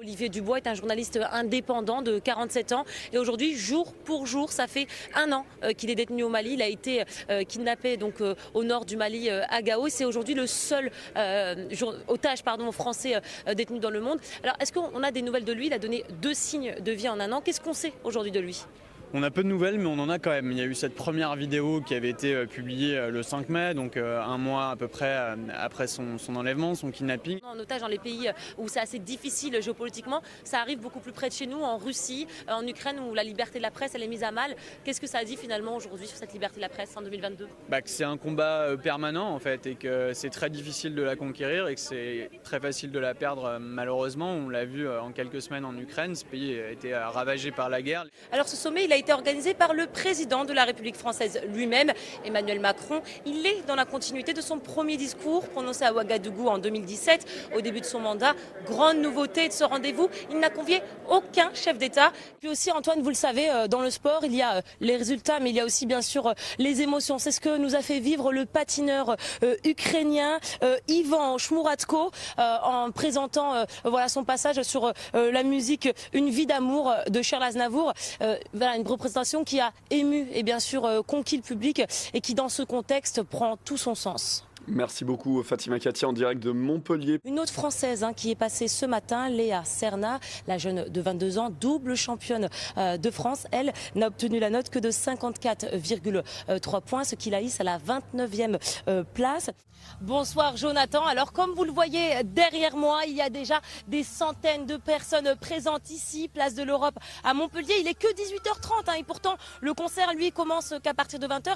Olivier Dubois est un journaliste indépendant de 47 ans et aujourd'hui, jour pour jour, ça fait un an qu'il est détenu au Mali. Il a été kidnappé donc au nord du Mali à Gao. C'est aujourd'hui le seul otage français détenu dans le monde. Alors, est-ce qu'on a des nouvelles de lui? Il a donné 2 signes de vie en un an. Qu'est-ce qu'on sait aujourd'hui de lui? On a peu de nouvelles, mais on en a quand même. Il y a eu cette première vidéo qui avait été publiée le 5 mai, donc un mois à peu près après son enlèvement, son kidnapping. En otage dans les pays où c'est assez difficile géopolitiquement, ça arrive beaucoup plus près de chez nous, en Russie, en Ukraine, où la liberté de la presse elle est mise à mal. Qu'est-ce que ça dit finalement aujourd'hui sur cette liberté de la presse en 2022? Que c'est un combat permanent en fait, et que c'est très difficile de la conquérir et que c'est très facile de la perdre malheureusement. On l'a vu en quelques semaines en Ukraine, ce pays a été ravagé par la guerre. Alors ce sommet, il a été organisé par le président de la République française lui-même, Emmanuel Macron. Il est dans la continuité de son premier discours prononcé à Ouagadougou en 2017, au début de son mandat. Grande nouveauté de ce rendez-vous, il n'a convié aucun chef d'État. Puis aussi, Antoine, vous le savez, dans le sport, il y a les résultats, mais il y a aussi bien sûr les émotions. C'est ce que nous a fait vivre le patineur ukrainien Ivan Shmuratko en présentant son passage sur la musique Une vie d'amour de Charles Aznavour. Une représentation qui a ému et bien sûr conquis le public et qui dans ce contexte prend tout son sens. Merci beaucoup Fatima Kati en direct de Montpellier. Une autre Française qui est passée ce matin, Léa Serna, la jeune de 22 ans, double championne de France. Elle n'a obtenu la note que de 54,3 points, ce qui la hisse à la 29e place. Bonsoir Jonathan. Alors comme vous le voyez derrière moi, il y a déjà des centaines de personnes présentes ici, place de l'Europe à Montpellier. Il est que 18h30 et pourtant le concert lui commence qu'à partir de 20h.